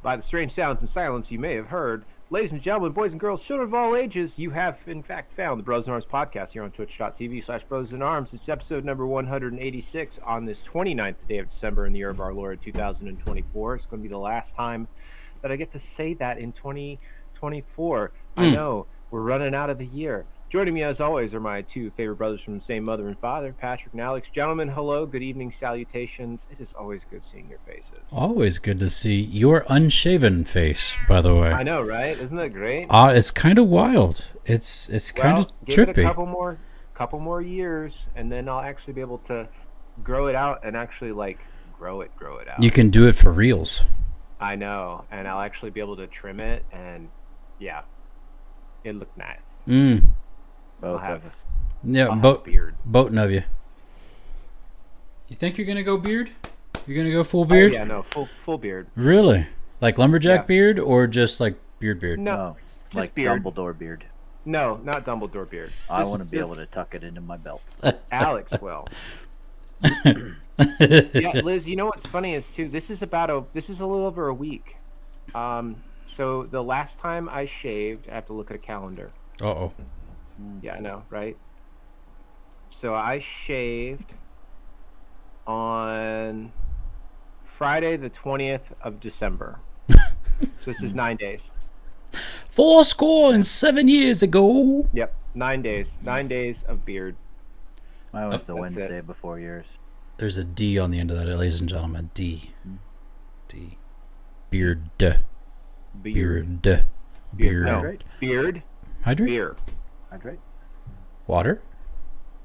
By the strange sounds and silence you may have heard, ladies and gentlemen, boys and girls, children of all ages, you have in fact found the Brothers in Arms podcast here on twitch.tv/Brothers-in-Arms. It's episode number 186 on this 29th day of December in the year of our Lord 2024. It's going to be the last time that I get to say that in 2024. I know, we're running out of the year. Joining me, as always, are my two favorite brothers from the same mother and father, Patrick and Alex. Gentlemen, hello, good evening, salutations. It is always good seeing your faces. Always good to see your unshaven face, by the way. I know, right? Isn't that great? It's kind of wild. It's kind of trippy. Give it a couple more years, and then I'll actually be able to grow it out and actually, grow it out. You can do it for reals. I know, and I'll actually be able to trim it, and, yeah, it looked nice. I'll have beard. Boating of you. You think you're gonna go beard? You're gonna go full beard? Oh, yeah, no, full beard. Really? Like lumberjack beard, or just like beard? No, like beard. Dumbledore beard. No, not Dumbledore beard. I want to be able to tuck it into my belt. Alex will. Yeah, Liz. You know what's funny is too. This is a little over a week. So the last time I shaved, I have to look at a calendar. Uh-oh. Yeah, I know, right? So I shaved on Friday the 20th of December. So this is 9 days. 7 years ago. Yep, 9 days. 9 days of beard. Mine was the Wednesday before yours. There's a D on the end of that, ladies and gentlemen. D. D. Beard. Beard. No. Beard. Hydrate? Beer. Hydrate. Water?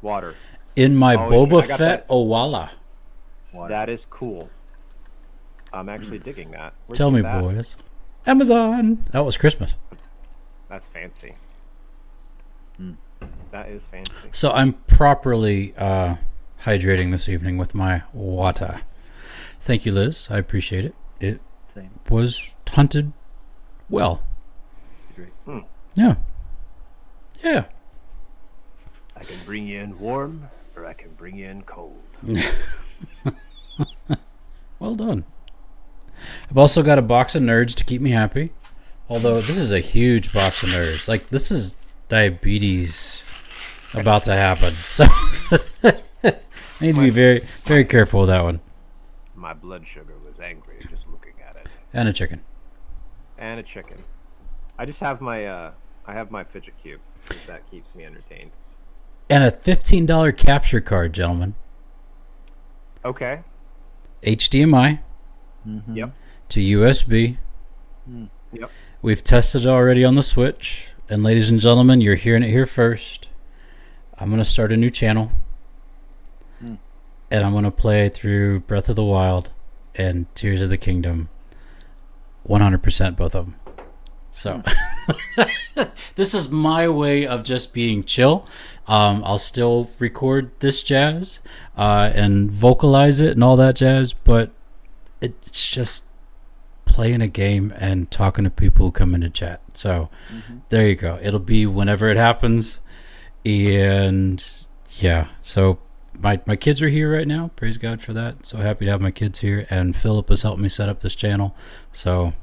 Water. In my Boba Fett Owala. That is cool. I'm actually digging that. Where'd Tell you me, get that? boys. Amazon. That was Christmas. That's fancy. That is fancy. So I'm properly hydrating this evening with my water. Thank you, Liz. I appreciate it. It was hunted well. Great. Yeah. Yeah. I can bring you in warm, or I can bring you in cold. Well done. I've also got a box of nerds to keep me happy. Although this is a huge box of nerds. Like, this is diabetes about to happen. So I need to be very, very careful with that one. My blood sugar was angry just looking at it. And a chicken. I just have my fidget cube, because that keeps me entertained. And a $15 capture card, gentlemen. Okay. HDMI. Yep. To USB. Yep. We've tested it already on the Switch. And ladies and gentlemen, you're hearing it here first. I'm going to start a new channel. And I'm going to play through Breath of the Wild and Tears of the Kingdom. 100% both of them. So this is my way of just being chill. I'll still record this jazz and vocalize it and all that jazz, but it's just playing a game and talking to people who come into chat. So there you go. It'll be whenever it happens. And yeah, so my kids are here right now. Praise God for that. So happy to have my kids here. And Philip has helped me set up this channel. So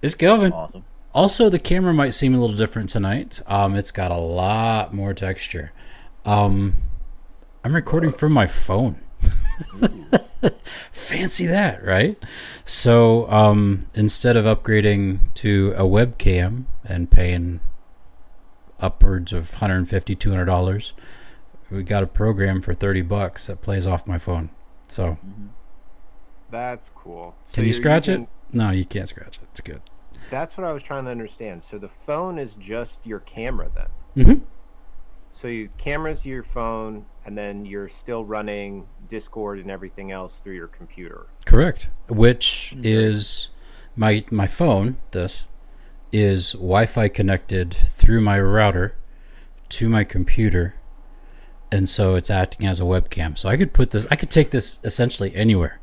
it's going. Awesome. Also, the camera might seem a little different tonight. It's got a lot more texture. I'm recording from my phone. Fancy that, right? So instead of upgrading to a webcam and paying upwards of $150, $200, we got a program for $30 that plays off my phone. So That's cool. Can you scratch it? No, you can't scratch it. It's good. That's what I was trying to understand. So the phone is just your camera then? Mm-hmm. So your camera's your phone, and then you're still running Discord and everything else through your computer. Correct. Which is my phone, this, is Wi-Fi connected through my router to my computer, and so it's acting as a webcam. So I could take this essentially anywhere.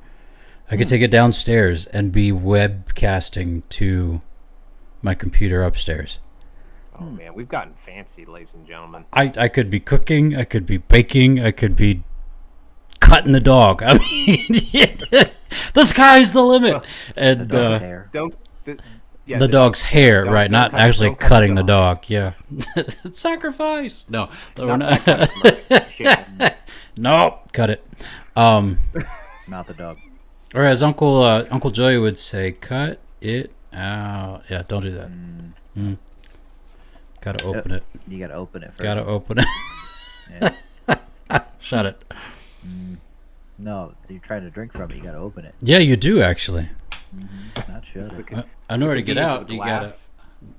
I could take it downstairs and be webcasting to my computer upstairs. Oh man, we've gotten fancy, ladies and gentlemen. I could be cooking, I could be baking, I could be cutting the dog. I mean, The sky's the limit. The And dog's hair. Don't. Yeah, the dog's hair, don't- right? don't Not cut- actually don't cut cutting the dog. dog. Yeah. Sacrifice. No, we're Not that kind of murder. Shit. No, cut it. Not the dog. Or as Uncle Joey would say, cut it out. Yeah, don't do that. Gotta open it. You gotta open it first. Gotta open it. Yeah. Shut it. No, you're trying to drink from it. You gotta open it. Yeah, you do actually. Not shut it. I know where to get Convenience out. of the You glass. gotta.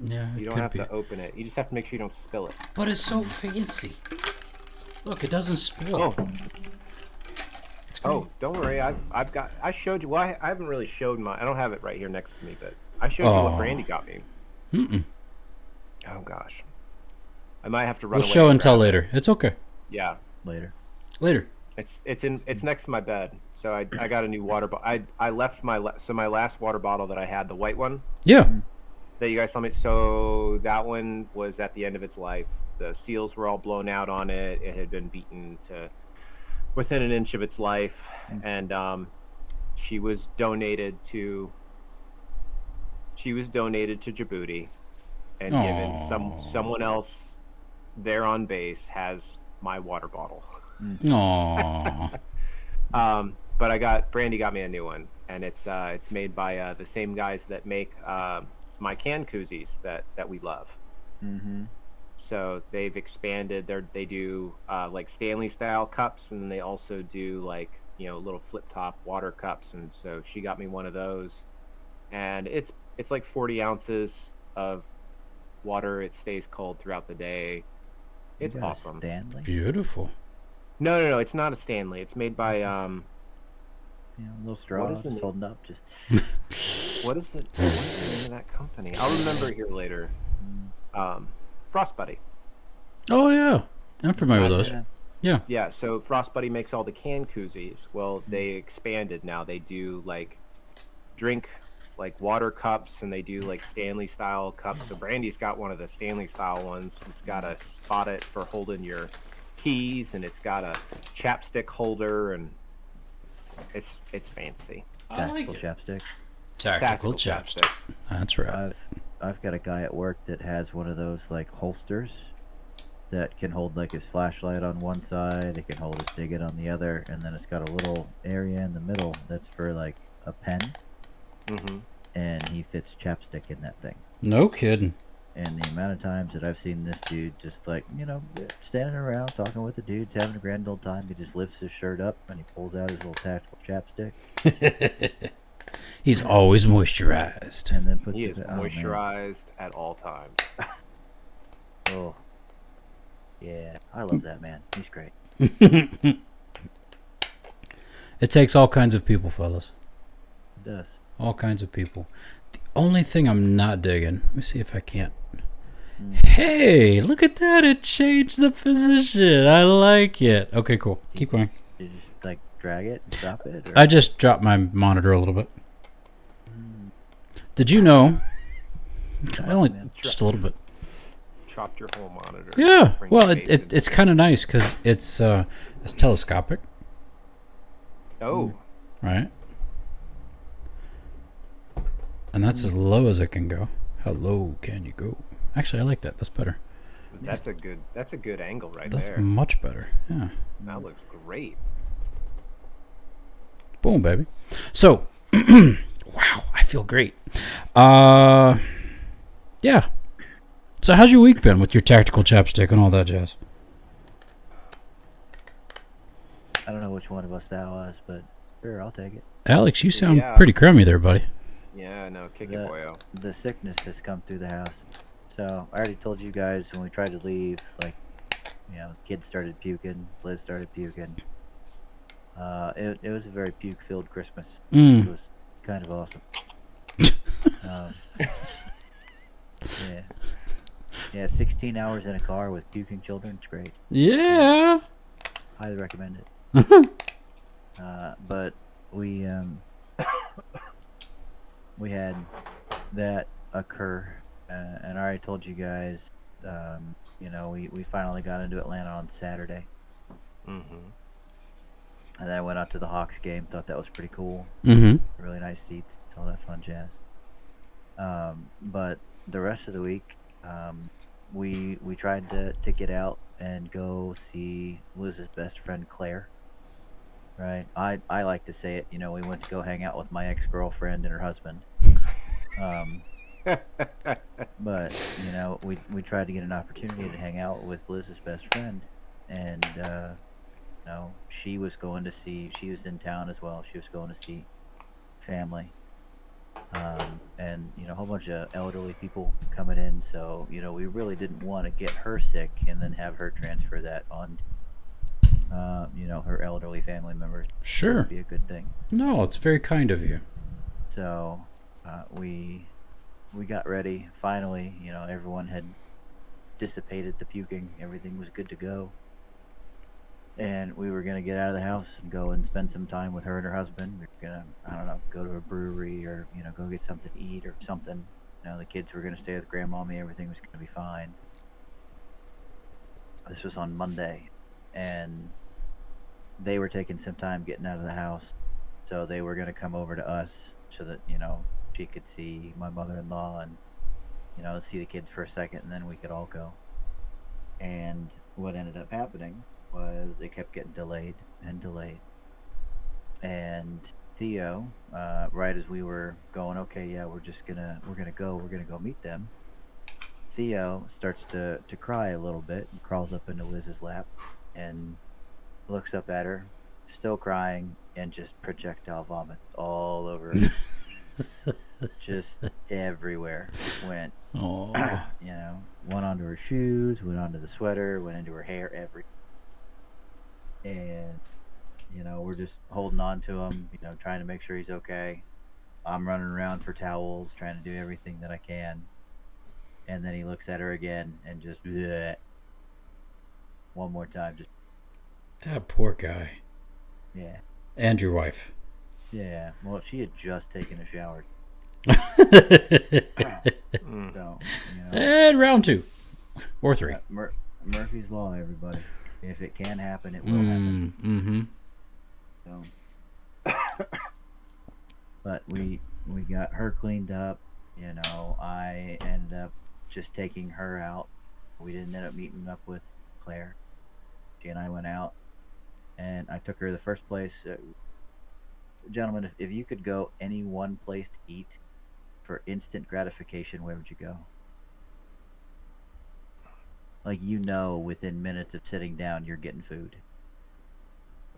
Yeah, it You don't could have be. to open it. You just have to make sure you don't spill it. But it's so fancy. Look, it doesn't spill. Oh, don't worry. I've got. I showed you. Well, I haven't really showed my. I don't have it right here next to me, but I showed you what Brandy got me. Oh gosh. I might have to run. We'll away show and and tell grab it. later. It's okay. Yeah. Later. It's next to my bed. So I got a new water bottle. I left my last water bottle that I had, the white one Yeah. that you guys saw me. So that one was at the end of its life. The seals were all blown out on it. It had been beaten to within an inch of its life, and she was donated to Djibouti, and given someone else there on base has my water bottle. Aww. But Brandy got me a new one, and it's made by the same guys that make my can koozies that we love. So they've expanded. They do like Stanley style cups, and then they also do like little flip top water cups. And so she got me one of those, and it's like 40 ounces of water. It stays cold throughout the day. It's You got a awesome. Stanley. Beautiful. No, it's not a Stanley. It's made by A little straw, What is the just name? holding up. Just what is the name of that company? I'll remember it here later. Frost Buddy. Oh yeah, I'm familiar with those. Yeah. Yeah, so Frost Buddy makes all the can koozies. Well, they expanded now. They do like drink like water cups, and they do like Stanley style cups. So Brandy's got one of the Stanley style ones. It's got a spot for holding your keys, and it's got a chapstick holder, and it's fancy. I like Tactical it. chapstick. Tactical chapstick. That's right. I've got a guy at work that has one of those like holsters that can hold like his flashlight on one side, it can hold his Diggit on the other, and then it's got a little area in the middle that's for like a pen, and he fits chapstick in that thing. No kidding. And the amount of times that I've seen this dude just like, standing around talking with the dudes, having a grand old time, he just lifts his shirt up and he pulls out his little tactical chapstick. He's always moisturized. And then puts He it is oh, man. moisturized at all times. Oh. Yeah, I love that man. He's great. It takes all kinds of people, fellas. It does. All kinds of people. The only thing I'm not digging, let me see if I can't. Hey, look at that. It changed the position. I like it. Okay, cool. Keep going. Did you just like drag it and drop it? Or? I just dropped my monitor a little bit. Did you know? Only just a little bit. Chopped your whole monitor. Yeah. Bring Well, your face in. it's kind of nice because it's telescopic, Oh, right? And that's as low as it can go. How low can you go? Actually, I like that. That's better. that's a good angle right That's there. much better. Yeah. That looks great. Boom, baby. So, wow, I feel great. Yeah. So, how's your week been with your tactical chapstick and all that jazz? I don't know which one of us that was, but sure, I'll take it. Alex, you sound Yeah. pretty crummy there, buddy. Yeah, no, kick it, boyo. The sickness has come through the house. So I already told you guys when we tried to leave, like, kids started puking, Liz started puking. It was a very puke-filled Christmas. It was kind of awesome. Yeah, 16 hours in a car with puking children, it's great. Yeah. Highly recommend it. But we had that occur, and I already told you guys, we finally got into Atlanta on Saturday. Mm-hmm. And then I went out to the Hawks game, thought that was pretty cool. Mm-hmm. really nice seats, all that fun jazz. But the rest of the week, we tried to get out and go see Liz's best friend Claire. Right. I like to say it. We went to go hang out with my ex-girlfriend and her husband. Um, but we tried to get an opportunity to hang out with Liz's best friend, and she was going to see. She was in town as well. She was going to see family, and a whole bunch of elderly people coming in. So we really didn't want to get her sick and then have her transfer that on. Her elderly family members. Sure. Would be a good thing. No, it's very kind of you. So we got ready. Finally, everyone had dissipated the puking. Everything was good to go. And we were going to get out of the house and go and spend some time with her and her husband. We were going to, I don't know, go to a brewery or, go get something to eat or something. The kids were going to stay with grandmommy. Everything was going to be fine. This was on Monday. And they were taking some time getting out of the house. So they were going to come over to us so that, she could see my mother-in-law and, see the kids for a second, and then we could all go. And what ended up happening was they kept getting delayed and delayed. And Theo, right as we were going, okay, yeah, we're gonna go meet them. Theo starts to cry a little bit and crawls up into Liz's lap and looks up at her, still crying, and just projectile vomits all over her. Just everywhere. Went, Oh. Went onto her shoes, went onto the sweater, went into her hair, and we're just holding on to him, trying to make sure he's okay. I'm running around for towels, trying to do everything that I can. And then he looks at her again and just bleh, one more time. Just that poor guy. Yeah. And your wife. Yeah. Well, she had just taken a shower. So, And round 2 or 3. Murphy's Law, everybody. If it can happen, it will happen. Mm-hmm. So, but we got her cleaned up. I ended up just taking her out. We didn't end up meeting up with Claire. She and I went out, and I took her to the first place. Gentlemen, if you could go any one place to eat for instant gratification, where would you go? Like, within minutes of sitting down, you're getting food.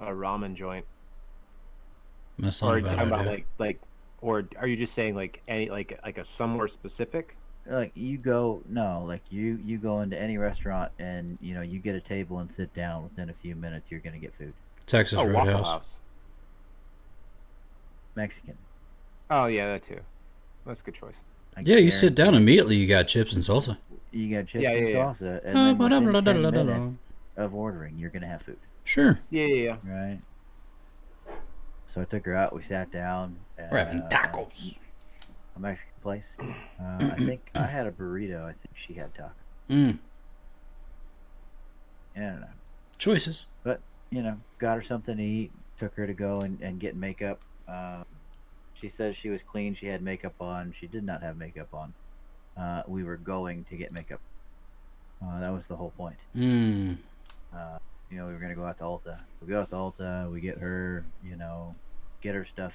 A ramen joint. That's not Or a bad talking idea. about or are you just saying any like a somewhere specific? Like you go into any restaurant and you get a table and sit down. Within a few minutes, you're gonna get food. Texas Waffle Roadhouse. House. Mexican. Oh yeah, that too. That's a good choice. Yeah, you sit down immediately. You got chips and salsa. You got chips and salsa, and then within 10 minutes of ordering, you're gonna have food. Sure. Yeah. Right. So I took her out. We sat down. We're having tacos. A Mexican place. I think I had a burrito. I think she had tacos. Mm. I don't know. Choices. But, got her something to eat. Took her to go and get makeup. She says she was clean. She had makeup on. She did not have makeup on. We were going to get makeup. That was the whole point. Mm. We were going to go out to Ulta. We go out to Ulta. We get her, get her stuff.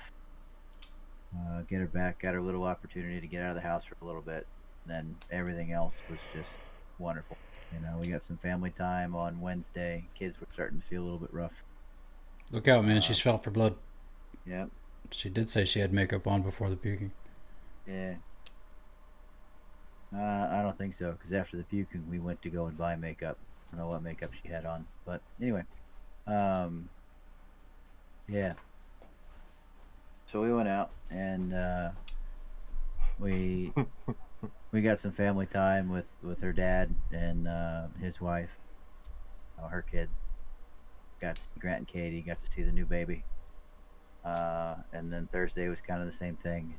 Get her back. Got her little opportunity to get out of the house for a little bit. And then everything else was just wonderful. We got some family time on Wednesday. Kids were starting to feel a little bit rough. Look out, man. She's felt for blood. Yep. She did say she had makeup on before the puking. Yeah. I don't think so, because after the puking, we went to go and buy makeup. I don't know what makeup she had on, but anyway. Yeah. So we went out, and we got some family time with her dad and his wife, her kid. Got to see Grant and Katie, got to see the new baby. And then Thursday was kind of the same thing.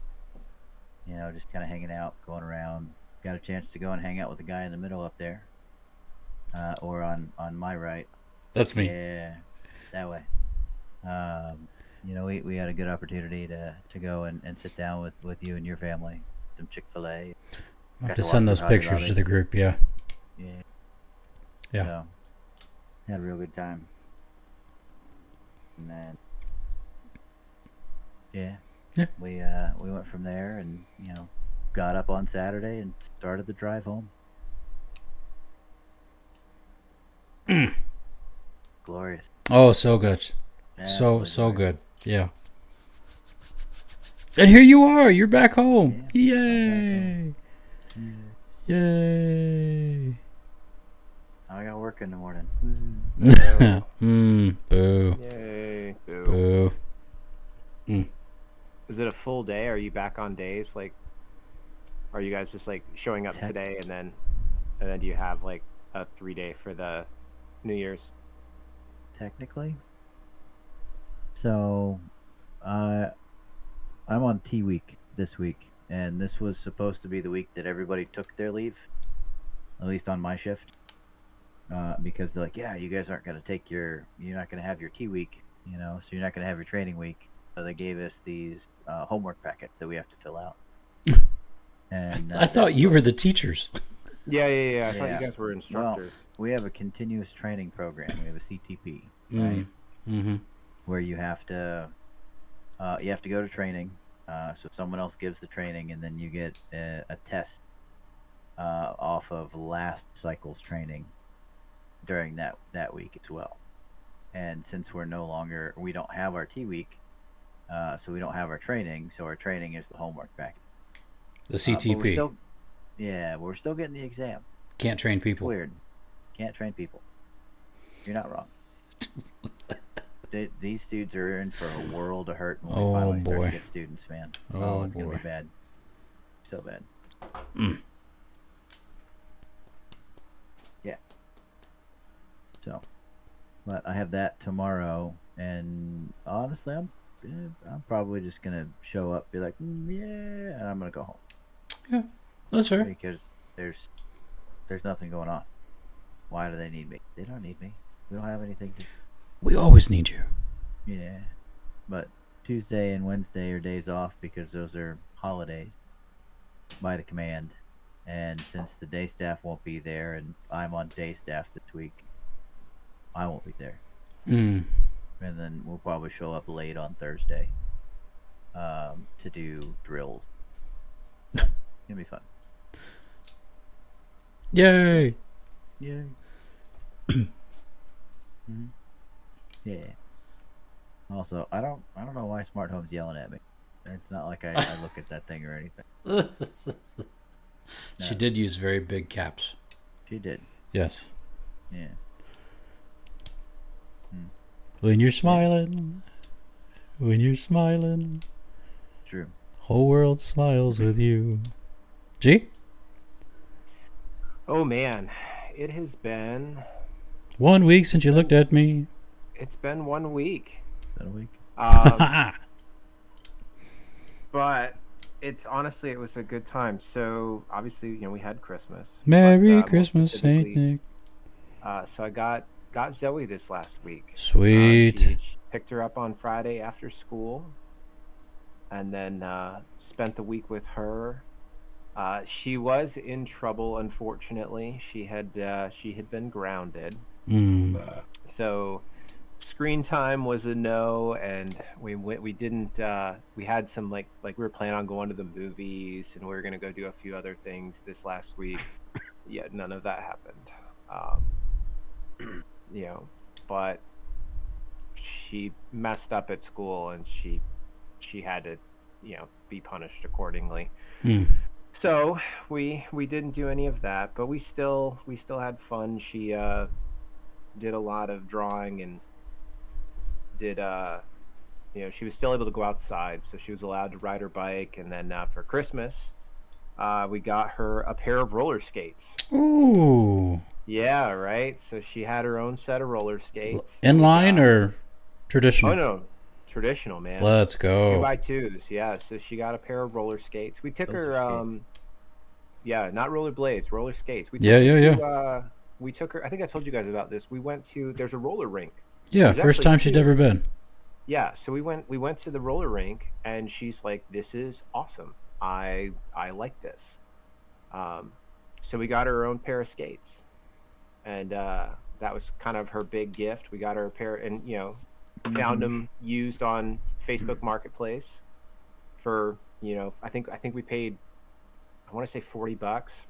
Just kind of hanging out, going around. Got a chance to go and hang out with the guy in the middle up there. Or on my right. That's me. Yeah, that way. we had a good opportunity to go and sit down with you and your family, some Chick-fil-A. I'll have to send those pictures to the group, yeah. Yeah. Yeah. So, had a real good time. And then, Yeah. we went from there and, got up on Saturday and started the drive home. Glorious. Oh, so good. Absolutely So glorious. good. Yeah. And here you are. You're back home. Yeah, Yay. Yay. I got work in the morning. Boo. Yay. Boo. Boo. Is it a full day? Are you back on days? Like, are you guys just like showing up today and then do you have like a 3-day for the New Year's? Technically. So, I'm on T week this week, and this was supposed to be the week that everybody took their leave, at least on my shift, because they're like, yeah, you guys aren't going to you're not going to have your T week, so you're not going to have your training week. So they gave us these homework packets that we have to fill out. And I thought you were the teachers. Yeah. I thought you guys were instructors. Well, we have a continuous training program. We have a CTP, right? Mm-hmm. Where you have to go to training. So someone else gives the training, and then you get a test off of last cycle's training during that week as well. And since we don't have our T week, so we don't have our training. So our training is the homework packet. The CTP. We're still getting the exam. Can't train people. It's weird. Can't train people. You're not wrong. These dudes are in for a world of hurt when we finally start to get students, man. It's going to be bad. So bad. Yeah. So, but I have that tomorrow, and honestly, I'm probably just going to show up, be like, yeah, and I'm going to go home. Yeah, that's fair. Because there's nothing going on. Why do they need me? They don't need me. We don't have anything to... We always need you. Yeah, but Tuesday and Wednesday are days off because those are holidays by the command. And since the day staff won't be there and I'm on day staff this week, I won't be there. And then we'll probably show up late on Thursday to do drills. It's gonna be fun. Yay! Yay! Yeah. Also, I don't know why Smart Home's yelling at me. It's not like I look at that thing or anything. She did use very big caps. She did. Yes. Yeah. When you're smiling, True. whole world smiles with you. G? Oh man, it has been 1 week since you looked at me. It's been 1 week. Is that a week? But it was a good time. So obviously, we had Christmas. Merry Christmas, Saint Nick. So I got Zoe this last week. Sweet. Picked her up on Friday after school, and then spent the week with her. She was in trouble, unfortunately. She had been grounded. So screen time was a no, and we had some like we were planning on going to the movies, and we were going to go do a few other things this last week. Yet none of that happened. But she messed up at school, and she had to be punished accordingly. So we didn't do any of that, but we still had fun. She did a lot of drawing and did she was still able to go outside, so she was allowed to ride her bike. And then for Christmas, we got her a pair of roller skates. Ooh. Yeah, right. So she had her own set of roller skates. Inline or traditional? Oh no, traditional, man. Let's go. 2x2s, yeah. So she got a pair of roller skates. We took her, not roller blades, roller skates. We took her. I think I told you guys about this. We went to. There's a roller rink. Yeah, first time she'd ever been. yeah, so we went to the roller rink, and she's like, "This is awesome. I like this." Um, so we got her own pair of skates, and that was kind of her big gift. We got her a pair, and found them used on Facebook Marketplace for I think we paid, I want to say $40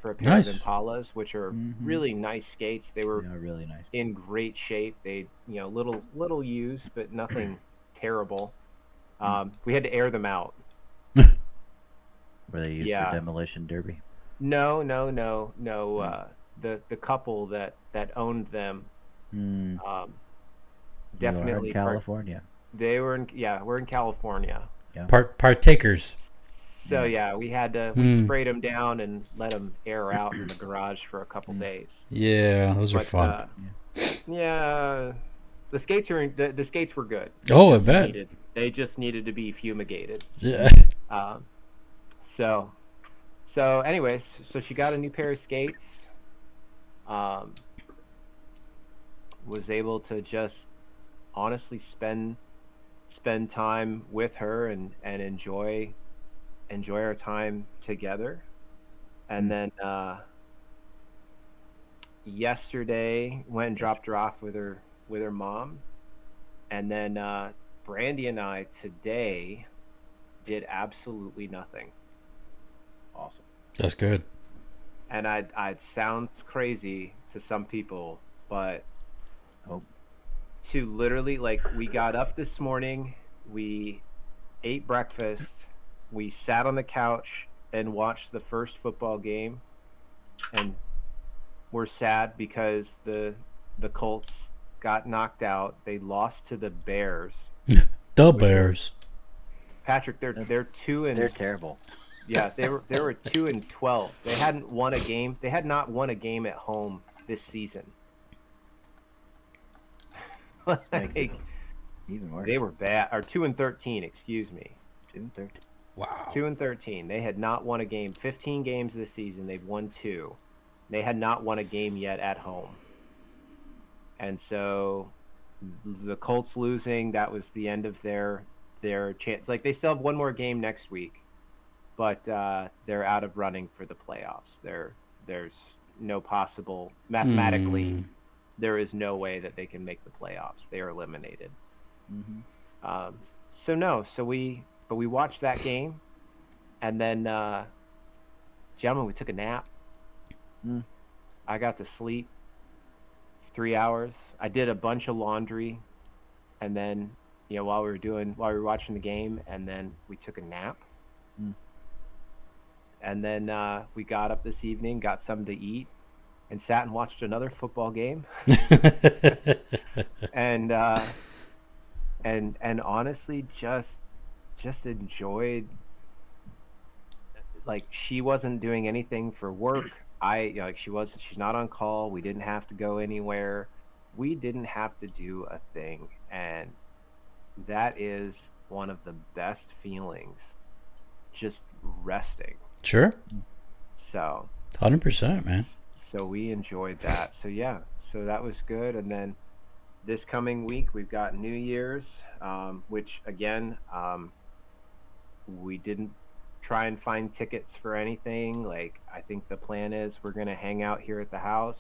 for a pair of Nice. Impalas, which are really nice skates. They were Yeah, really nice. in great shape. They little used, but nothing terrible. We had to air them out. Were they used Yeah. for demolition derby? No. The couple that owned them, You definitely are in California. They were we're in California. Yeah. Partakers. So yeah, we had to we sprayed them down and let them air out in the garage for a couple days. Yeah, those are fun. Yeah, the skates the skates were good. Oh, I bet. They just needed to be fumigated. Yeah. So anyways, so she got a new pair of skates. Was able to just honestly spend time with her and enjoy our time together. And then yesterday went and dropped her off with her mom, and then Brandy and I today did absolutely nothing. Awesome. That's good. And it sounds crazy to some people, but to literally, like, we got up this morning, we ate breakfast, we sat on the couch and watched the first football game, and we're sad because the Colts got knocked out. They lost to the Bears. The Bears. Patrick, they're 2 and They're terrible. Yeah, they were 2-12. They hadn't won a game. They had not won a game at home this season. Like, even worse. they were bad. Or 2-13, excuse me. 2-13. Wow. 2-13. They had not won a game. 15 games this season. They've won 2. They had not won a game yet at home. And so the Colts losing, that was the end of their chance. Like, they still have one more game next week, but they're out of running for the playoffs. There's no possible, mathematically, there is no way that they can make the playoffs. They are eliminated. So we watched that game, and then, gentlemen, we took a nap. I got to sleep 3 hours. I did a bunch of laundry, and then, while we were watching the game, and then we took a nap. And then we got up this evening, got something to eat, and sat and watched another football game. and honestly, just enjoyed. Like, she wasn't doing anything for work. She's not on call. We didn't have to go anywhere. We didn't have to do a thing, and that is one of the best feelings. Just resting. Sure. So 100%, man. So we enjoyed that. So yeah, so that was good. And then this coming week we've got New Year's, which again, we didn't try and find tickets for anything. Like, I think the plan is we're gonna hang out here at the house.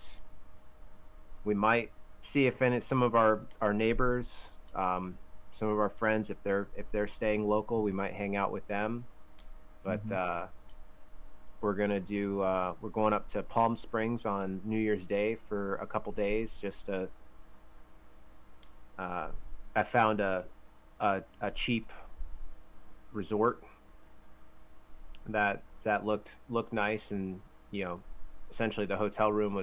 We might see if some of our neighbors, some of our friends, if they're staying local, we might hang out with them. But we're going up to Palm Springs on New Year's Day for a couple days. Just I found a cheap resort that looked nice, and essentially the hotel room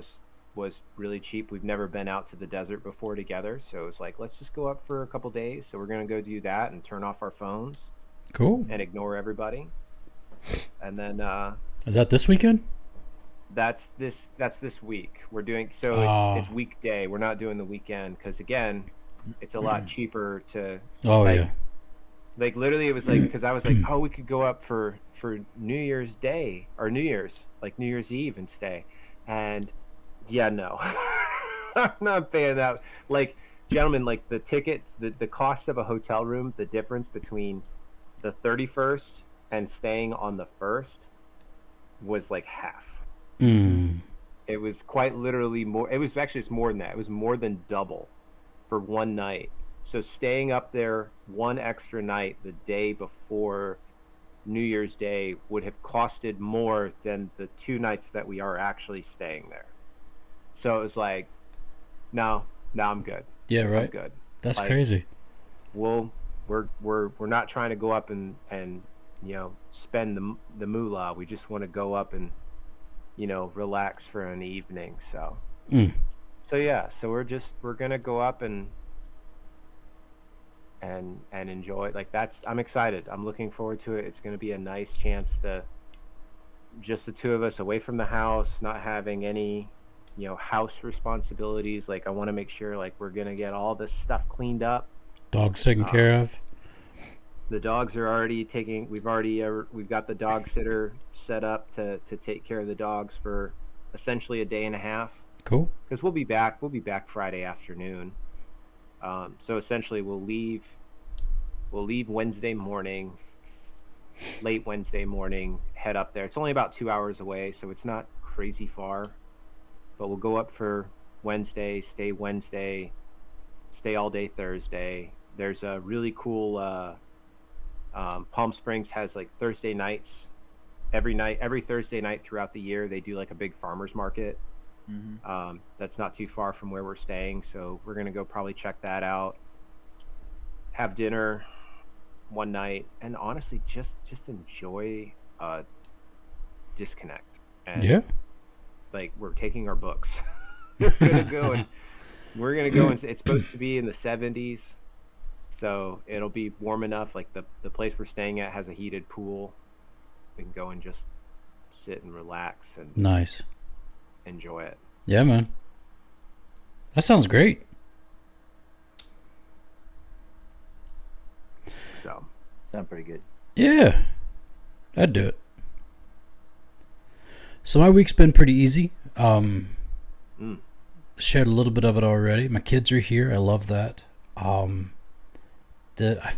was really cheap. We've never been out to the desert before together, so it's like, let's just go up for a couple days. So we're gonna go do that and turn off our phones. Cool. And ignore everybody. And then is that this weekend? That's this week. We're doing it's weekday. We're not doing the weekend because, again, it's a lot cheaper to. Oh, yeah. Like, literally, it was like, because I was like, we could go up for New Year's Day or New Year's Eve and stay. And yeah, no, I'm not paying that. Like, gentlemen, like the tickets, the cost of a hotel room, the difference between the 31st and staying on the 1st was like half. It was quite literally more. It was actually, it's more than that. It was more than double for one night. So staying up there one extra night the day before New Year's Day would have costed more than the 2 nights that we are actually staying there. So it was like, no, I'm good. Yeah, right. I'm good. That's like, crazy. We're not trying to go up and spend the moolah. We just want to go up and relax for an evening. So yeah, so we're gonna go up and enjoy it. Like I'm excited. I'm looking forward to it. It's gonna be a nice chance to just the 2 of us away from the house, not having any house responsibilities. Like I want to make sure like we're gonna get all this stuff cleaned up. Dogs taken care of. The dogs are already taking. We've got the dog sitter set up to take care of the dogs for essentially a day and a half. Cool. Because we'll be back Friday afternoon. So essentially we'll leave Wednesday morning, late Wednesday morning, head up there. It's only about 2 hours away, so it's not crazy far. But we'll go up for Wednesday, stay all day Thursday. There's a really cool Palm Springs has like Thursday nights. Every Thursday night throughout the year, they do like a big farmers market. That's not too far from where we're staying, so we're gonna go probably check that out, have dinner one night, and honestly just enjoy disconnect. And like we're taking our books. we're gonna go and it's supposed to be in the 70s, so it'll be warm enough. Like the place we're staying at has a heated pool. We can go and just sit and relax and nice. Enjoy it. Yeah, man. That sounds great. So, sounds pretty good. Yeah, I'd do it. So my week's been pretty easy. Shared a little bit of it already. My kids are here. I love that. I've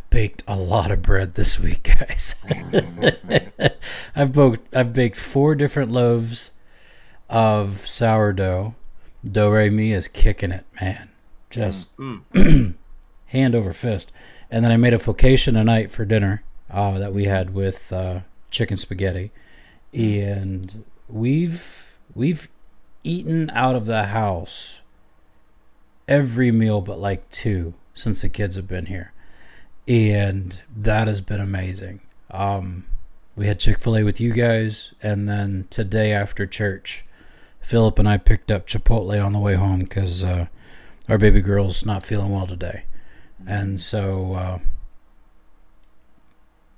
baked a lot of bread this week, guys. I've baked 4 different loaves of sourdough. Do Re Mi is kicking it, man. Just hand over fist. And then I made a focaccia tonight for dinner that we had with chicken spaghetti. And we've eaten out of the house every meal but like 2 since the kids have been here. And that has been amazing. We had Chick-fil-A with you guys, and then today after church, Philip and I picked up Chipotle on the way home because our baby girl's not feeling well today. And so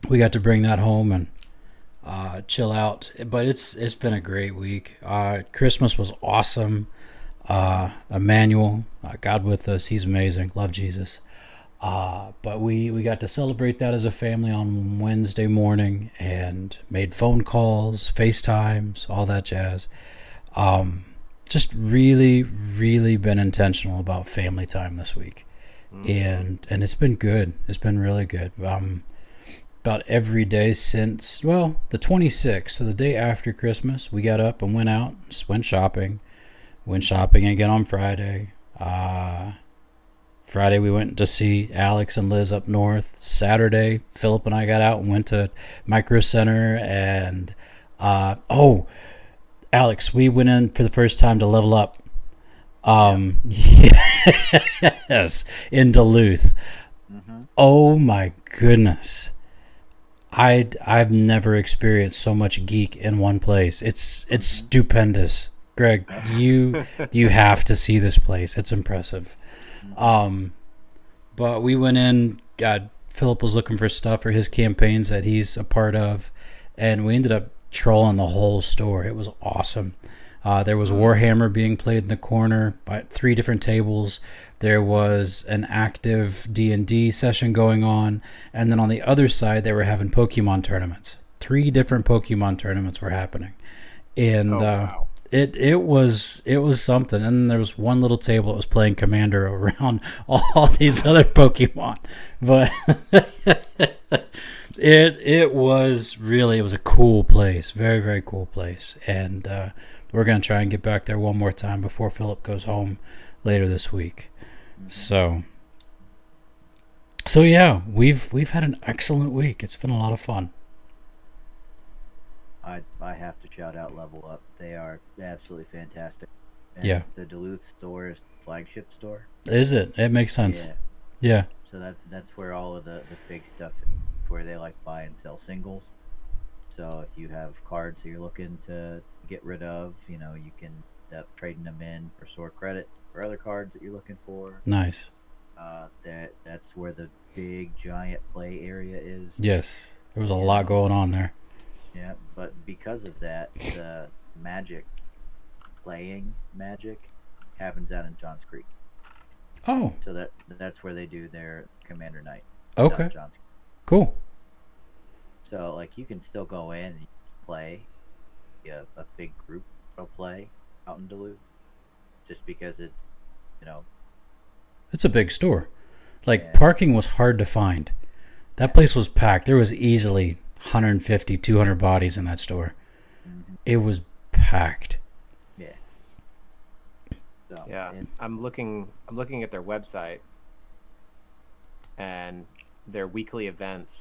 we got to bring that home and chill out. But it's been a great week. Christmas was awesome. Emmanuel, God with us, he's amazing. Love Jesus. But we got to celebrate that as a family on Wednesday morning and made phone calls, FaceTimes, all that jazz. Just really, really been intentional about family time this week. And it's been good. It's been really good. About every day since, the 26th, so the day after Christmas, we got up and went out, went shopping again on Friday. Friday we went to see Alex and Liz up north. Saturday, Philip and I got out and went to Micro Center. And Alex, we went in for the first time to Level Up. Yes, in Duluth. Oh my goodness, I've never experienced so much geek in one place. It's stupendous. Greg, you have to see this place. It's impressive. But we went in. Philip was looking for stuff for his campaigns that he's a part of, and we ended up trolling the whole store. It was awesome. There was Warhammer being played in the corner by 3 different tables. There was an active D&D session going on, and then on the other side they were having Pokemon tournaments. 3 different Pokemon tournaments were happening, and It was something, and there was one little table that was playing Commander around all these other Pokemon, but it was a cool place, very very cool place, and we're gonna try and get back there one more time before Philip goes home later this week. So yeah, we've had an excellent week. It's been a lot of fun. I have to shout out Level Up. They are absolutely fantastic. And Yeah. the Duluth store is the flagship store. Is it? It makes sense. Yeah. So that's where all of the big stuff is, where they like buy and sell singles. So if you have cards that you're looking to get rid of, you can end up trading them in for store credit for other cards that you're looking for. Nice. That's where the big giant play area is. Yes. There was a lot going on there. Yeah, but because of that, the playing magic happens out in Johns Creek. Oh. So that's where they do their Commander Night. Okay. Cool. So you can still go in and play. A big group will play out in Duluth, just because it's It's a big store. Parking was hard to find. That place was packed. There was easily 150, 200 bodies in that store. Mm-hmm. It was packed. Yeah. So, yeah, I'm looking at their website and their weekly events.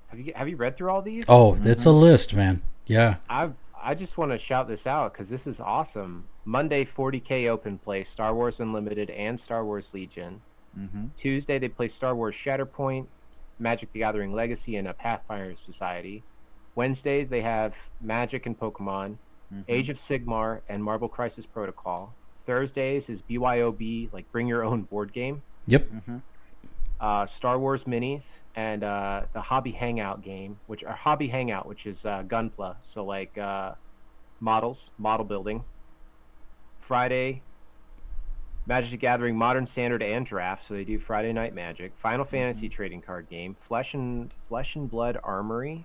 Have you read through all these? Oh, it's a list, man. Yeah. I just want to shout this out because this is awesome. Monday, 40K open play, Star Wars Unlimited and Star Wars Legion. Mm-hmm. Tuesday, they play Star Wars Shatterpoint, Magic the Gathering Legacy, and a Pathfinder Society. Wednesdays, they have Magic and Pokemon, Age of Sigmar, and Marvel Crisis Protocol. Thursdays is BYOB, Bring Your Own Board Game. Yep. Star Wars Minis, and the Hobby Hangout game, which is Gunpla, so model building. Friday, Magic the Gathering Modern Standard and Draft, so they do Friday Night Magic. Final Fantasy trading card game. Flesh and Blood Armory.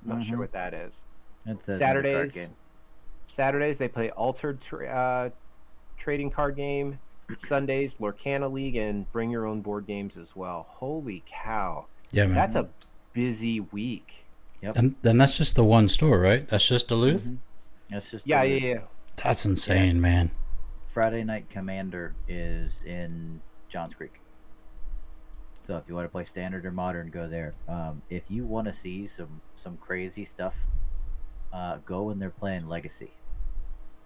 I'm not sure what that is. It's a Saturdays, card game. Saturdays they play Altered trading card game. Sundays, Lorcana League, and Bring Your Own Board games as well. Holy cow. Yeah, man. That's a busy week. Yep. And then that's just the one store, right? That's just Duluth? That's just Yeah. That's insane, man. Friday Night Commander is in Johns Creek. So if you want to play Standard or Modern, go there. If you want to see some crazy stuff, go when they're playing Legacy.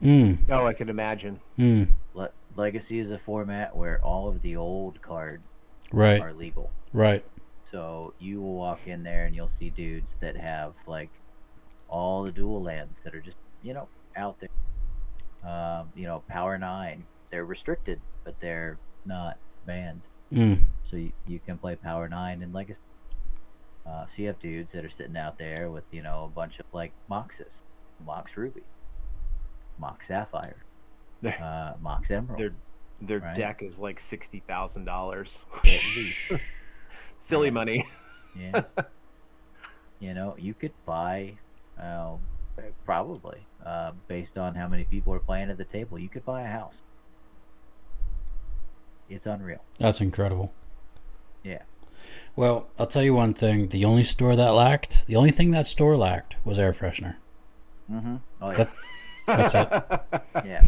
Oh, I can imagine. Legacy is a format where all of the old cards are legal. Right. So you will walk in there and you'll see dudes that have all the dual lands that are just out there. Power 9. They're restricted, but they're not banned. So you can play Power 9 in Legacy. So you have dudes that are sitting out there with a bunch of Moxes, Mox Ruby, Mox Sapphire, Mox Emerald. Their deck is $60,000 at least. Silly money. Yeah. You could buy, probably, based on how many people are playing at the table, you could buy a house. It's unreal. That's incredible. Yeah. Well, I'll tell you one thing. The only thing that store lacked was air freshener. Oh, yeah. That's it. Yeah.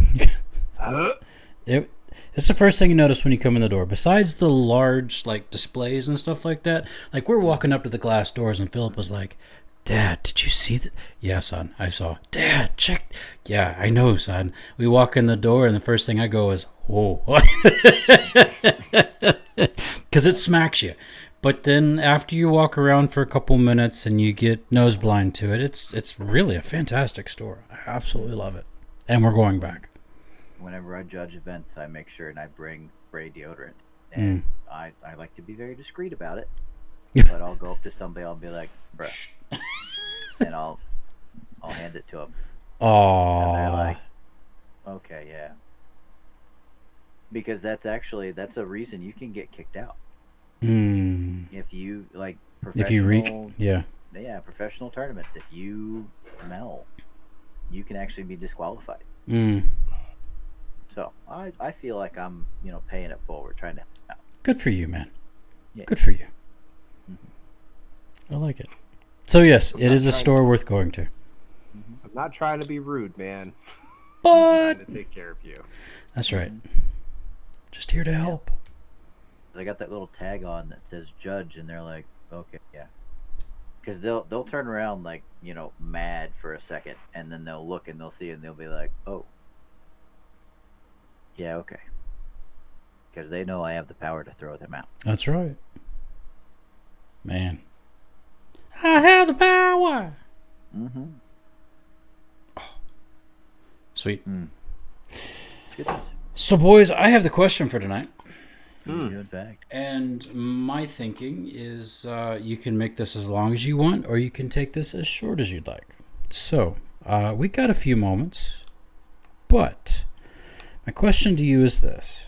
It's the first thing you notice when you come in the door. Besides the large displays and stuff like that, we're walking up to the glass doors and Philip was like, "Dad, did you see that?" "Yeah, son, I saw." "Dad, check." "Yeah, I know, son." We walk in the door and the first thing I go is, "Whoa," because it smacks you. But then after you walk around for a couple minutes and you get nose blind to it, it's really a fantastic store. I absolutely love it, and we're going back. Whenever I judge events, I make sure and I bring spray deodorant. And I like to be very discreet about it. But I'll go up to somebody, I'll be like, "Bruh," and I'll hand it to them. Aww. And they're like, "Okay, yeah." Because that's a reason you can get kicked out. If you if you reek, professional tournaments, if you smell, you can actually be disqualified. Mm. So I feel like I'm, paying it forward, trying to help out. Good for you, man. Yeah. Good for you. Mm-hmm. I like it. So yes, I'm it not is a trying- store worth going to. I'm not trying to be rude, man. I'm But trying to take care of you. that's right. Just here to help. I got that little tag on that says judge, and they're like, okay, yeah. Because they'll turn around like, mad for a second, and then they'll look and they'll see and they'll be like, oh, yeah, okay. Because they know I have the power to throw them out. That's right. Man. I have the power. Mm-hmm. Sweet. Good. So, boys, I have the question for tonight. In fact. And my thinking is you can make this as long as you want, or you can take this as short as you'd like. So, we got a few moments, but my question to you is this.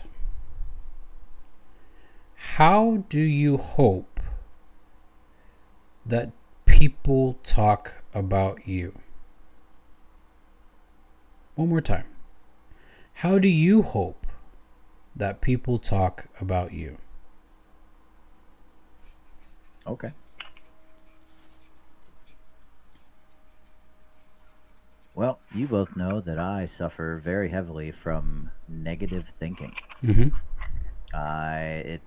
How do you hope that people talk about you? One more time. How do you hope that people talk about you? Okay. Well, you both know that I suffer very heavily from negative thinking. Mm-hmm. It's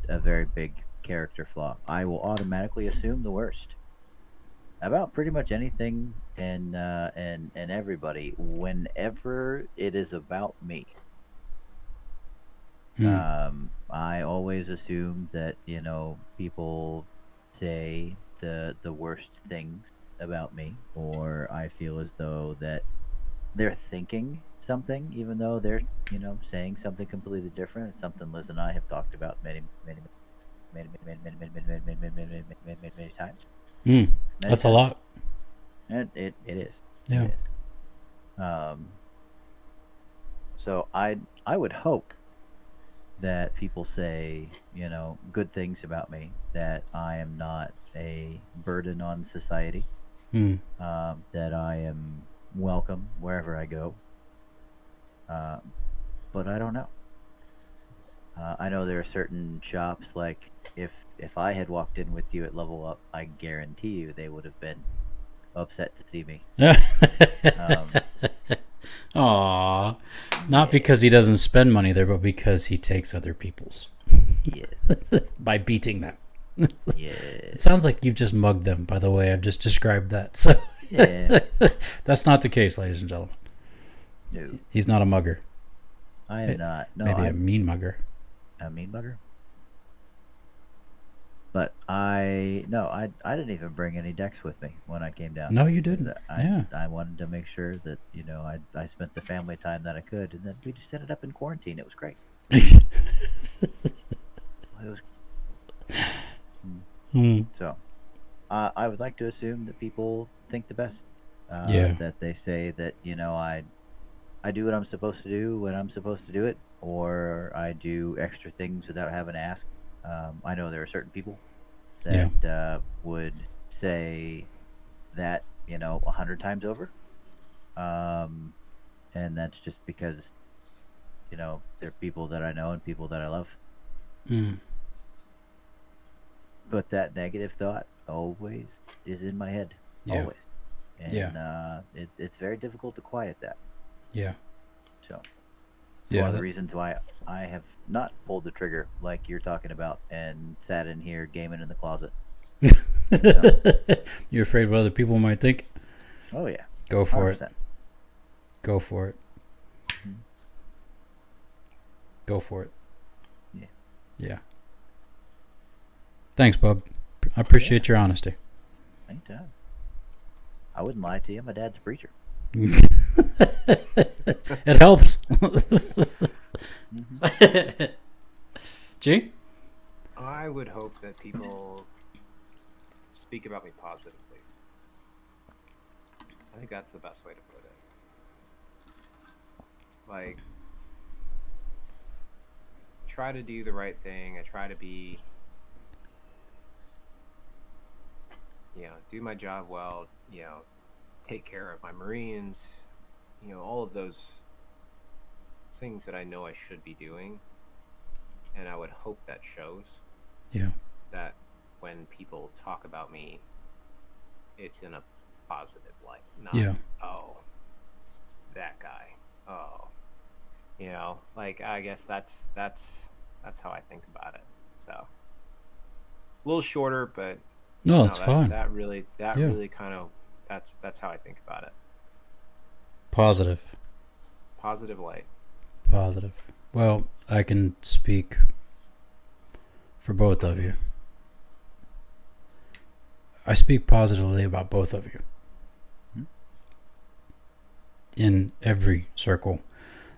a very big character flaw. I will automatically assume the worst about pretty much anything and everybody whenever it is about me. I always assume that people say the worst things about me, or I feel as though that they're thinking something, even though they're saying something completely different. It's something Liz and I have talked about many times. That's a lot. It is. Yeah. It is. So I would hope that people say, good things about me, that I am not a burden on society, that I am welcome wherever I go. But I don't know. I know there are certain shops, like if I had walked in with you at Level Up, I guarantee you they would have been upset to see me. Aww. Not because he doesn't spend money there, but because he takes other people's. Yes. By beating them. Yes. It sounds like you've just mugged them, by the way. I've just described that. So Yeah. that's not the case, ladies and gentlemen. No. He's not a mugger. I am not. No, Maybe I'm a mean mugger. a mean bugger. But I didn't even bring any decks with me when I came down. No, you didn't. Yeah. I wanted to make sure that I spent the family time that I could, and then we just ended up in quarantine. It was great. It was so. I would like to assume that people think the best. Yeah. That they say that I do what I'm supposed to do when I'm supposed to do it, or I do extra things without having to ask. I know there are certain people that would say that 100 times over, and that's just because they're people that I know and people that I love. But that negative thought always is in my head, always, and it's very difficult to quiet that. Yeah. So. Yeah. One of the reasons why I have not pulled the trigger like you're talking about and sat in here gaming in the closet. You're afraid what other people might think? Oh, yeah. Go for 100%. it. Go for it. Go for it. Yeah. Yeah. Thanks, bub. I appreciate your honesty. Anytime. I wouldn't lie to you. My dad's a preacher. It helps. G? I would hope that people speak about me positively. I think that's the best way to put it. Like, try to do the right thing. I try to be, do my job well, take care of my Marines, all of those things that I know I should be doing, and I would hope that shows. Yeah. That when people talk about me, it's in a positive light, not oh, that guy. Oh, I guess that's how I think about it. So a little shorter, but no, it's fine. That really kind of that's how I think about it. Positive light. Positive. Well, I can speak for both of you. I speak positively about both of you in every circle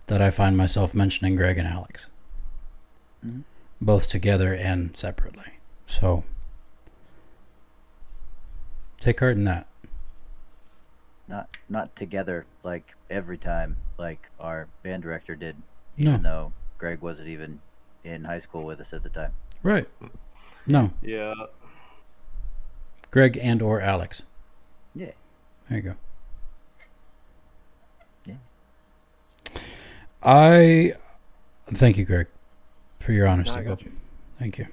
that I find myself mentioning Greg and Alex, both together and separately. So take heart in that. Not together like every time like our band director did, even though Greg wasn't even in high school with us at the time. Right. No. Yeah. Greg and or Alex. Yeah. There you go. Yeah. I thank you, Greg, for your honesty. I got you. Thank you.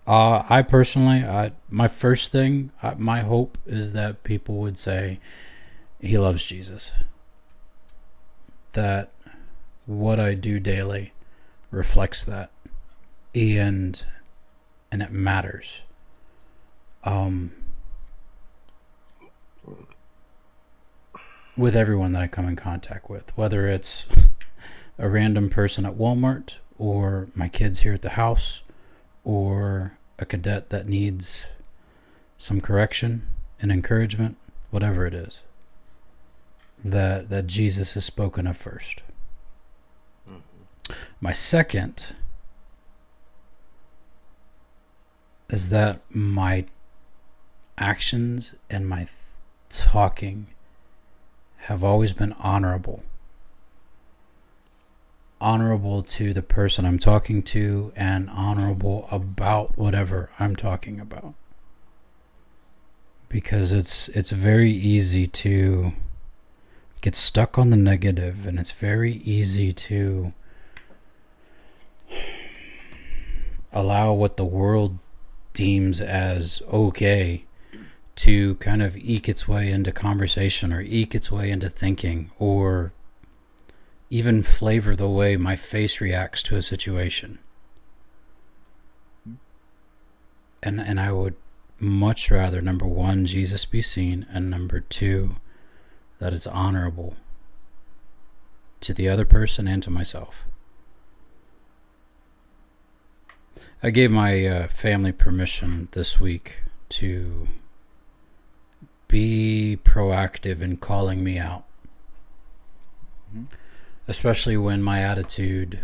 I personally, my first thing, my hope is that people would say he loves Jesus. That what I do daily reflects that, and it matters. With everyone that I come in contact with, whether it's a random person at Walmart or my kids here at the house or a cadet that needs some correction and encouragement, whatever it is, that Jesus is spoken of first. My second is that my actions and my talking have always been honorable to the person I'm talking to and honorable about whatever I'm talking about, because it's very easy to get stuck on the negative, and it's very easy to allow what the world deems as okay to kind of eke its way into conversation or eke its way into thinking, or even flavor the way my face reacts to a situation. And I would much rather, number one, Jesus be seen, and number two, that it's honorable to the other person and to myself. I gave my family permission this week to be proactive in calling me out. Especially when my attitude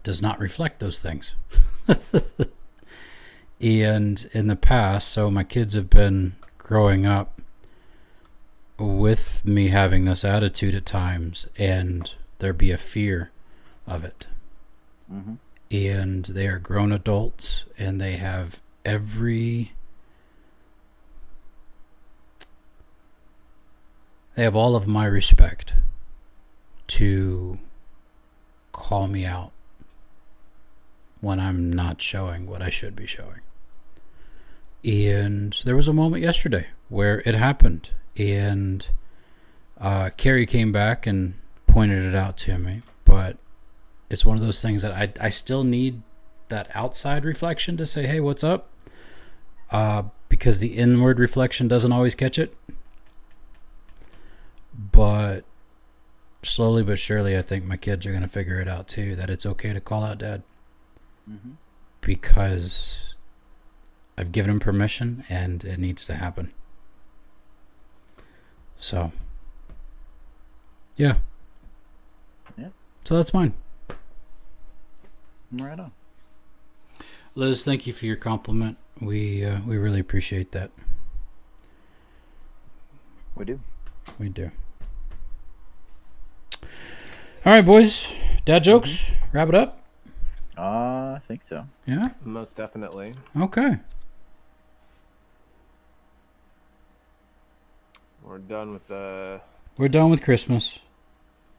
does not reflect those things. And in the past, so my kids have been growing up with me having this attitude at times, and there be a fear of it. And they are grown adults, and they have all of my respect to call me out when I'm not showing what I should be showing. And there was a moment yesterday where it happened, and Carrie came back and pointed it out to me, but it's one of those things that I still need that outside reflection to say, hey, what's up? Because the inward reflection doesn't always catch it. But slowly but surely, I think my kids are going to figure it out too, that it's okay to call out Dad. Because I've given him permission and it needs to happen. So, yeah. So that's mine. Right on. Liz, thank you for your compliment. We really appreciate that. We do. We do. All right, boys. Dad jokes. Wrap it up. I think so. Yeah. Most definitely. Okay. We're done with We're done with Christmas.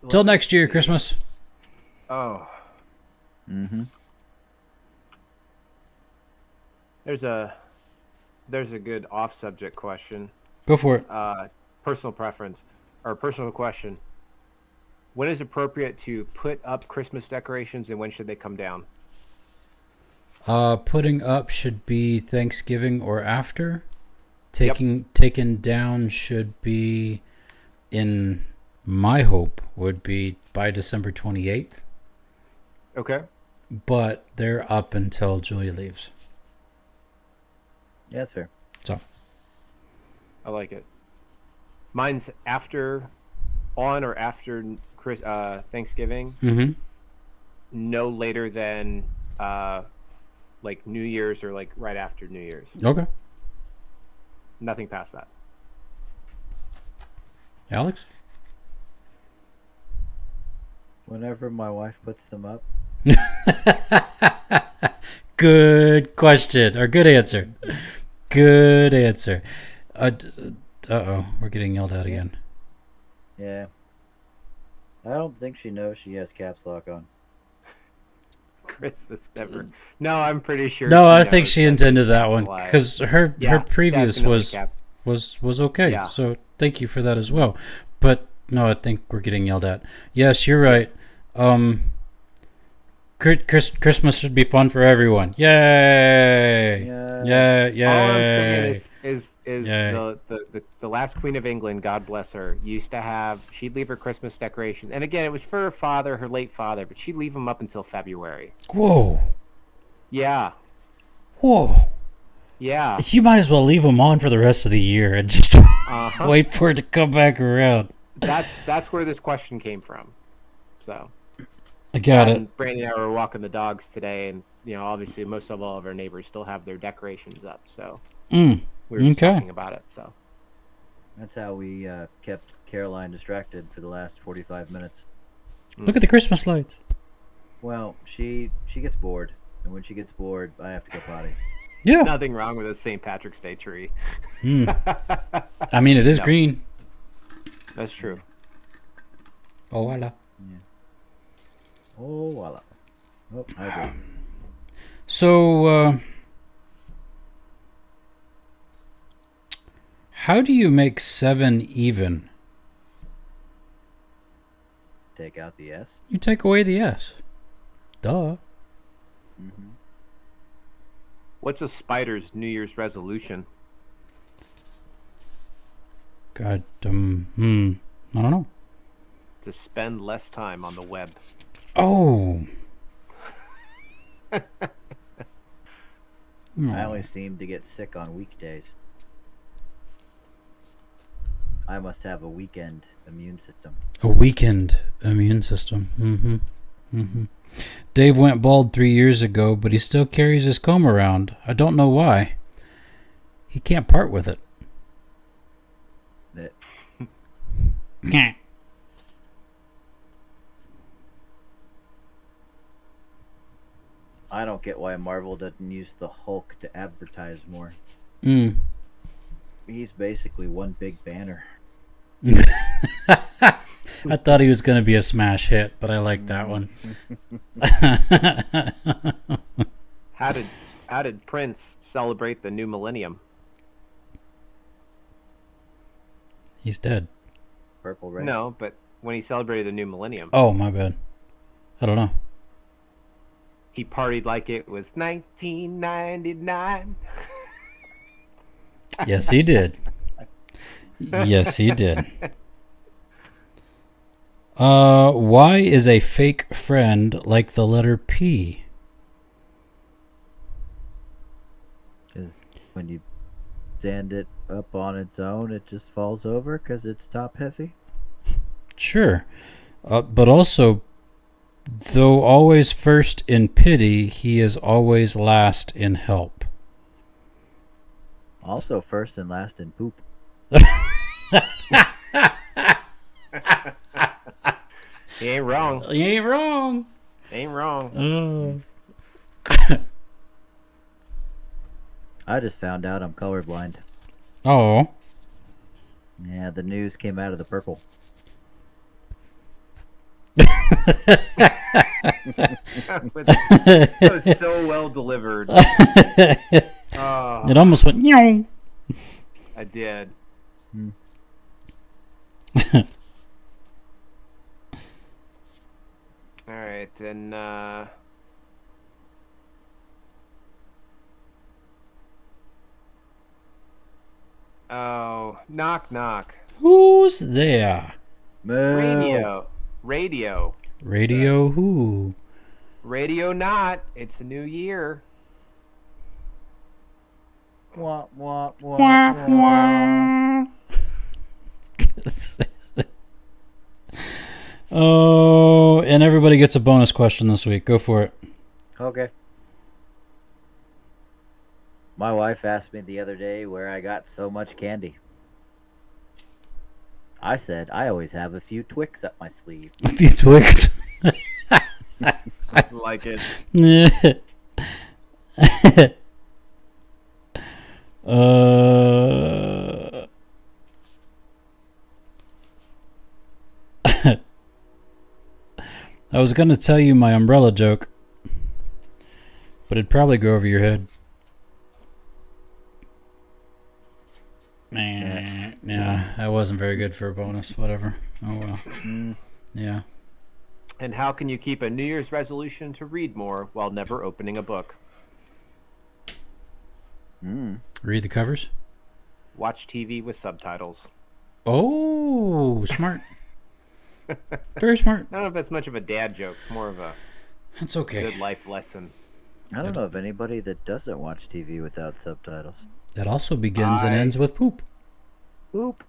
Till next year, Christmas. Oh. Mm-hmm. There's a good off-subject question. Go for it. Personal preference or personal question. When is appropriate to put up Christmas decorations, and when should they come down? Putting up should be Thanksgiving or after. Taken down should be, in my hope, would be by December 28th. Okay. But they're up until Julia leaves. Yeah, that's fair. So. I like it. Mine's on or after Thanksgiving. Mm-hmm. No later than like New Year's or like right after New Year's. Okay. Nothing past that. Alex? Whenever my wife puts them up. Good question, or good answer. Good answer. Uh-oh, we're getting yelled at again. Yeah. I don't think she knows she has caps lock on. Christmas never. No, I'm pretty sure. No, I think she intended that one because her previous was okay. Yeah. So thank you for that as well. But no, I think we're getting yelled at. Yes, you're right. Christmas should be fun for everyone. Yay! Yay! All I'm saying is Yay. the last Queen of England, God bless her, used to have, she'd leave her Christmas decorations, and again, it was for her father, her late father, but she'd leave them up until February. Whoa! Yeah. Whoa! Yeah. You might as well leave them on for the rest of the year and just wait for it to come back around. That's where this question came from. So. I got it. Brandy and I were walking the dogs today, and obviously most of all of our neighbors still have their decorations up, so we were just talking about it. So that's how we kept Caroline distracted for the last 45 minutes. Look at the Christmas lights. Well, she gets bored, and when she gets bored, I have to go potty. Yeah. Nothing wrong with a St. Patrick's Day tree. I mean, it is green. That's true. Oh, voila. Yeah. Oh, voila. Oh, I agree. So, how do you make 7 even? Take out the S? You take away the S. Duh. Mm-hmm. What's a spider's New Year's resolution? God, I don't know. To spend less time on the web. Oh. I always seem to get sick on weekdays. I must have a weekend immune system. A weakened immune system. Dave went bald 3 years ago, but he still carries his comb around. I don't know why. He can't part with it. I don't get why Marvel doesn't use the Hulk to advertise more. He's basically one big banner. I thought he was going to be a smash hit, but I like that one. How did Prince celebrate the new millennium? He's dead. Purple Rain. No, but when he celebrated the new millennium. Oh, my bad. I don't know. He partied like it was 1999. Yes, he did. Yes, he did. Why is a fake friend like the letter P? When you stand it up on its own, it just falls over because it's top heavy? Sure. But also, though always first in pity, he is always last in help. Also first and last in poop. He ain't wrong. He ain't wrong. Ain't wrong. I just found out I'm colorblind. Oh. Yeah, the news came out of the purple. That was so well delivered. It almost went, "Meow." I did. All right, then. Oh, knock knock. Who's there? Radio. Radio who? Radio not. It's a new year. Wah, wah, wah, Wah, wah. wah. Oh, and everybody gets a bonus question this week. Go for it. Okay. My wife asked me the other day where I got so much candy. I said I always have a few Twix up my sleeve. A few Twix. I like it. I was going to tell you my umbrella joke, but it'd probably go over your head. Yeah, that wasn't very good for a bonus. Whatever. Oh well. Yeah. And how can you keep a New Year's resolution to read more while never opening a book? Read the covers. Watch TV with subtitles. Oh, smart. Very smart. I don't know if that's much of a dad joke. It's more of a That's okay. good life lesson. I don't know of anybody that doesn't watch TV without subtitles. That also begins and ends with poop. Oop.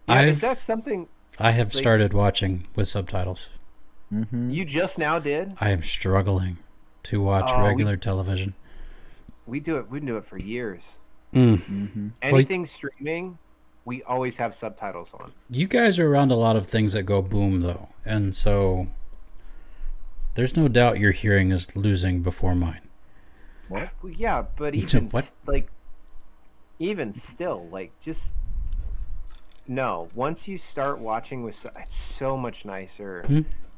Is that something I have started watching with subtitles. you just now did? I am struggling to watch regular television. We do it. We do it for years. Mm. Anything streaming, we always have subtitles on. You guys are around a lot of things that go boom, though, and so there's no doubt your hearing is losing before mine. What? Well, yeah, but even What? like, even still, like, just no. Once you start watching with, it's so much nicer.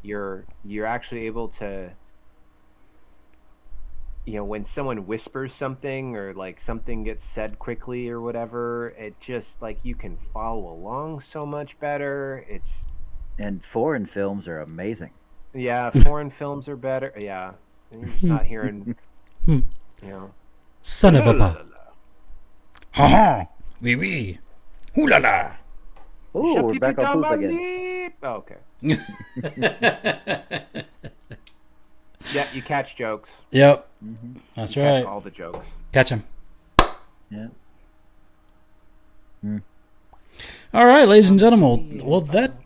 You're actually able to, when someone whispers something or like something gets said quickly or whatever, it just like you can follow along so much better. And foreign films are amazing. Yeah, foreign films are better. Yeah, and you're just not hearing, Son of a pa. Ha ha. Oui, oui. Ooh la la. Oh, we're back on poop again. Oh, okay. Yeah, you catch jokes. Yep. That's You right. catch all the jokes. Catch him. Yeah. All right, ladies and gentlemen. Well, that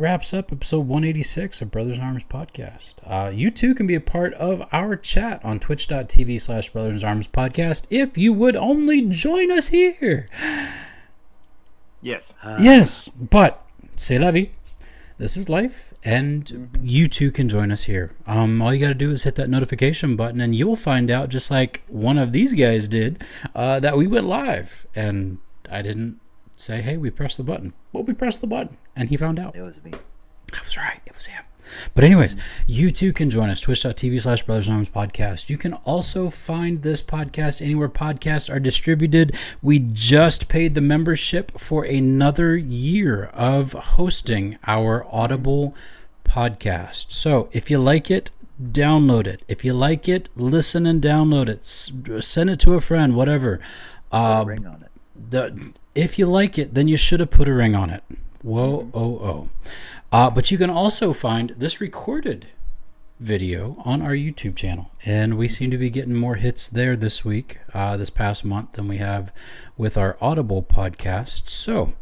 wraps up episode 186 of Brothers in Arms Podcast. You too can be a part of our chat on twitch.tv/BrothersinArmsPodcast if you would only join us here. Yes. Yes, but c'est la vie. This is life, and you too can join us here. All you got to do is hit that notification button, and you'll find out, just like one of these guys did, that we went live. And I didn't say, hey, we pressed the button. But we pressed the button, and he found out. It was me. I was right. It was him. But anyways, you too can join us, twitch.tv/BrothersinArmsPodcast. You can also find this podcast anywhere podcasts are distributed. We just paid the membership for another year of hosting our Audible podcast. So if you like it, download it. If you like it, listen and download it. Send it to a friend, whatever. Put a ring on it. If you like it, then you should have put a ring on it. Whoa. But you can also find this recorded video on our YouTube channel. And we seem to be getting more hits there this week, this past month, than we have with our Audible podcast. So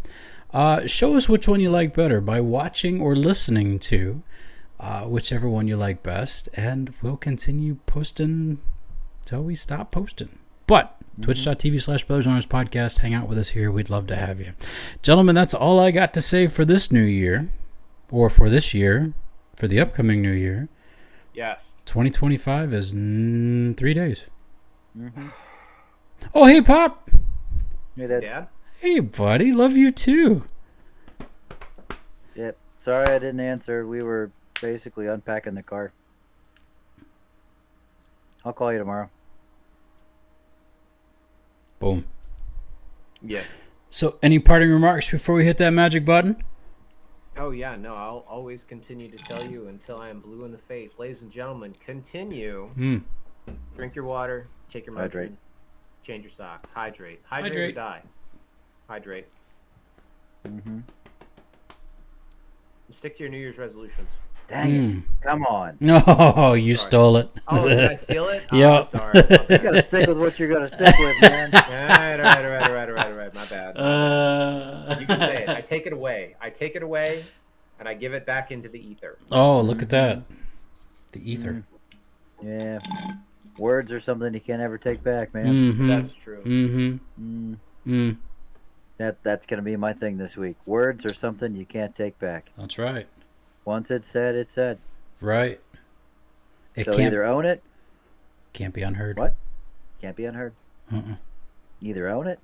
show us which one you like better by watching or listening to whichever one you like best. And we'll continue posting till we stop posting. But twitch.tv/BrothersinArmsPodcast. Hang out with us here. We'd love to have you. Gentlemen, that's all I got to say for this new year. Or for this year. For the upcoming new year. Yes. 2025 is 3 days. Oh, hey, Pop. Hey, Dad. Yeah? Hey, buddy. Love you too. Yep. Sorry I didn't answer. We were basically unpacking the car. I'll call you tomorrow. Boom. Yes. So, any parting remarks before we hit that magic button? Oh, yeah, no, I'll always continue to tell you until I am blue in the face. Ladies and gentlemen, continue. Drink your water, take your Hydrate. medicine, change your socks, hydrate. Hydrate or die. Hydrate. Mm-hmm. Stick to your New Year's resolutions. Dang it. Come on. No, you stole it. Oh, did I steal it? Yep. Oh, sorry. You gotta stick with what you're gonna stick with, man. All right. My bad. You can say it. I take it away, and I give it back into the ether. Oh, look at that. The ether. Yeah. Words are something you can't ever take back, man. Mm-hmm. That's true. Mm-hmm. That's gonna be my thing this week. Words are something you can't take back. That's right. Once it's said, it's said. Right. It So can't either own it. be unheard. What? Can't be unheard. Uh-uh. Either own it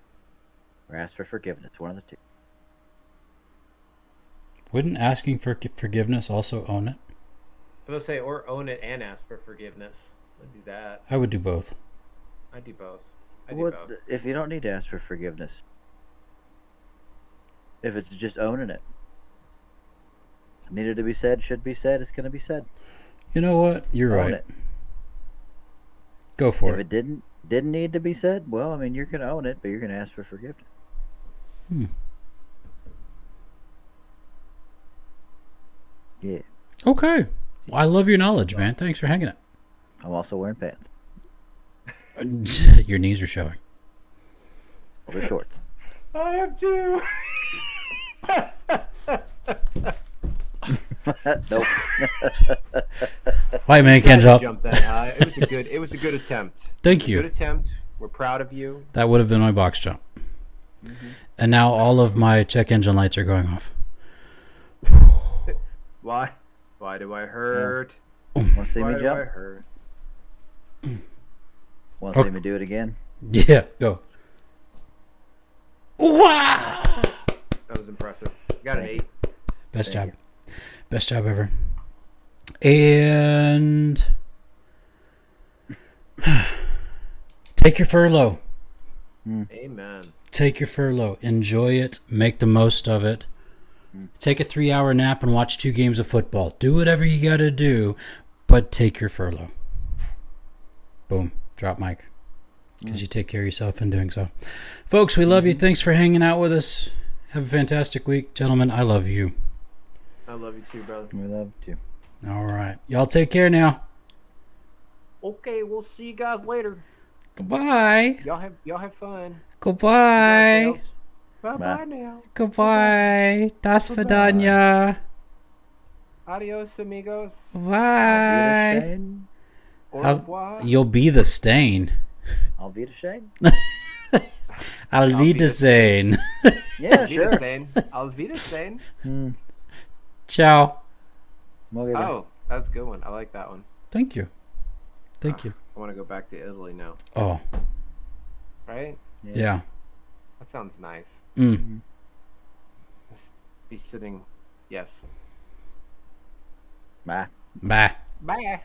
or ask for forgiveness. One of the two. Wouldn't asking for forgiveness also own it? I was gonna say, or own it and ask for forgiveness. I'd do that. I would do both. I do both. If you don't need to ask for forgiveness? If it's just owning it. Needed to be said, should be said, it's going to be said. You know what? You're Own right. it. Go for If it. it didn't need to be said, well, I mean, you're going to own it, but you're going to ask for forgiveness. Yeah. Okay. Well, I love your knowledge, man. Thanks for hanging it. I'm also wearing pants. Your knees are showing. Well, they're shorts. I have two. Nope. White man can't jump. Jump that high. It was a good attempt. Thank you. Good attempt. We're proud of you. That would have been my box jump. And now all of my check engine lights are going off. Why? Why do I hurt? Want to see Why me do I jump? hurt? Want to see me do it again? Yeah, go. Wow! That was impressive. Got an 8. Best Thank job. Best job ever. And take your furlough. Amen. Take your furlough. Enjoy it. Make the most of it. Take a 3-hour nap and watch 2 games of football. Do whatever you got to do, but take your furlough. Boom. Drop mic. Because you take care of yourself in doing so. Folks, we love you. Thanks for hanging out with us. Have a fantastic week. Gentlemen, I love you. I love you too, brother. We love you. All right. Y'all take care now. Okay, we'll see you guys later. Goodbye. Y'all have fun. Goodbye. Bye now. Goodbye. Das Vidanya. Adios, amigos. Bye. Au revoir. You'll be the stain. I'll be ashamed. I'll be the stain. Yeah, sure. I'll Wiedersehen. Ciao. Oh, that's a good one. I like that one. Thank you. Thank you. I want to go back to Italy now. Oh. Right? Yeah. That sounds nice. Be sitting. Yes. Bye. Bye. Bye.